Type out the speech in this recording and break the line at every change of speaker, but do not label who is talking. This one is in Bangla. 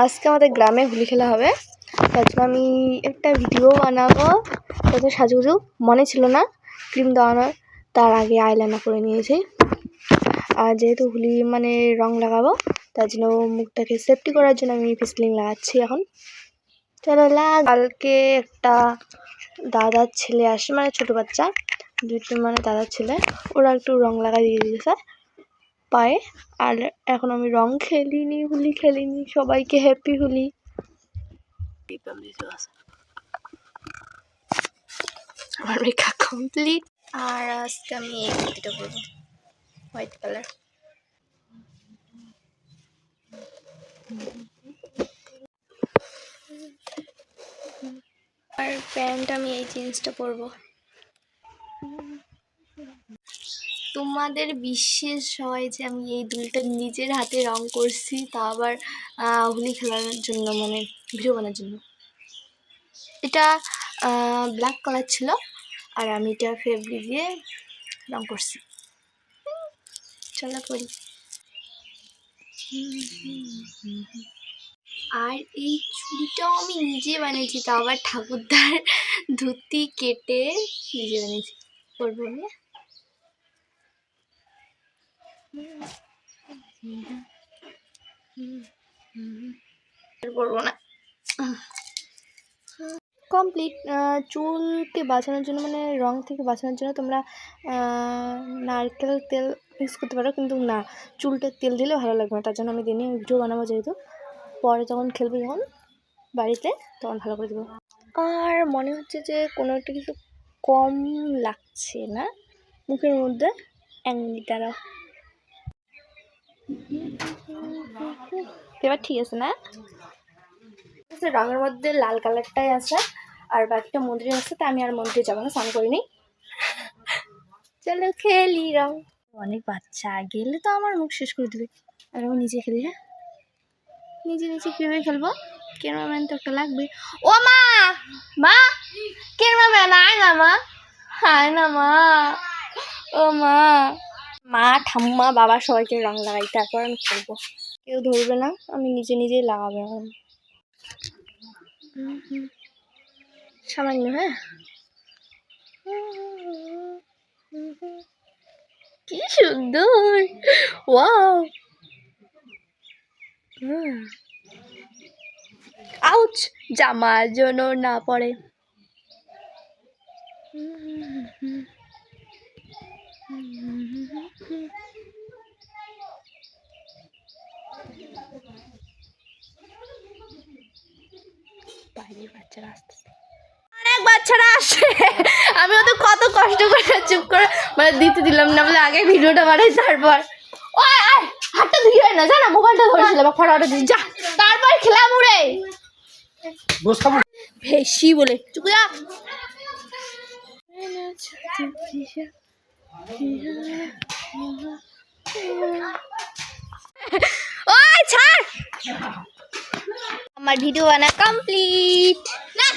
আজকে আমাদের গ্রামে হোলি খেলা হবে, তার জন্য আমি একটা ভিডিও বানাবো। তাতে সাজুগুজু মনে ছিল না ক্রিম দেওয়ানোর, তার আগে আইলাইনার করে নিয়েছি। আর যেহেতু হোলি মানে রং লাগাবো, তার জন্য মুখটাকে সেফটি করার জন্য আমি ফেসলিন লাগাচ্ছি এখন। চলো কালকে একটা দাদার ছেলে আসে, মানে ছোটো বাচ্চা দুটো, মানে দাদার ছেলে, ওরা একটু রং লাগা দিয়ে দিয়েছে পায়ে। আর এখন আমি রং খেলিনি, হোলি খেলিনি। সবাইকে হ্যাপি হোলি। আমার মেকআপ কমপ্লিট। আর আজকে আমি এই কুর্তিটা পরবো, হোয়াইট কালার। আর প্যান্ট আমি এই জিন্সটা পরবো। তোমাদের বিশ্বাস হয় যে আমি এই দুলটা নিজের হাতে রং করছি, তা আবার হোলি খেলার জন্য, মানে ভিডিও বানার জন্য। এটা ব্ল্যাক কালার ছিল, আর আমি এটা ফেব্রিক দিয়ে রং করছি। চলো করি। আর এই চুড়িটাও আমি নিজে বানিয়েছি, তা আবার ঠাকুরদার ধুতি কেটে নিজে বানিয়েছি। করবো আমি, করবো না। কমপ্লিট। চুলকে বাঁচানোর জন্য, মানে রং থেকে বাঁচানোর জন্য তোমরা নারকেল তেল মিক্স করতে পারো, কিন্তু না, চুলটা তেল দিলে ভালো লাগবে না। তার জন্য আমি দিনে ভিডিও বানাবো, যেহেতু পরে যখন খেলবো যখন বাড়িতে, তখন ভালো করে দেবো। আর মনে হচ্ছে যে কোনো একটা কিছু কম লাগছে না মুখের মধ্যে। এক মিনিট দাঁড়াও, এবার ঠিক আছে না? রঙের মধ্যে লাল কালারটাই আছে, আর বাকিটা মন্দিরে আছে, তা আমি আর মন্দিরে যাবো না, স্নান করিনি। চলো খেলি রং। অনেক বাচ্চা গেলে তো আমার মুখ শেষ করে দেবে, আর আমি নিজে খেলি। হ্যাঁ, নিজে নিজে কীভাবে খেলবো? ক্যামেরাম্যান তো একটা লাগবে। ও মা, মা ক্যামেরাম্যান আয় না মা, আয় না মা। ও মা, মা ঠাম্মা বাবা সবাইকে রং লাগাই, তারপর আমি খেলবো। কেউ ধরবে না, আমি নিজে নিজেই লাগাবো এখন। সামান্য। হ্যাঁ, কি সুন্দর, ওয়াও। আউচ, জামা যেন না পড়ে। বাইরের বাচ্চারা আসতেছে, অনেক বাচ্চারা আসে। আমি ওদের কত কষ্ট করে চুপ করে মানে দিতে দিলাম না, বলে আগে ভিডিওটা বানাই, তারপর ওই হাতটা ধুয়ে না, জানা মোবাইলটা ধরেছিলাম, ফটোটা দিই যা, তারপর খেলাম উড়ে বেশি বলে চুপ যা। ওই ছাড়, আমার ভিডিও বানা কমপ্লিট না।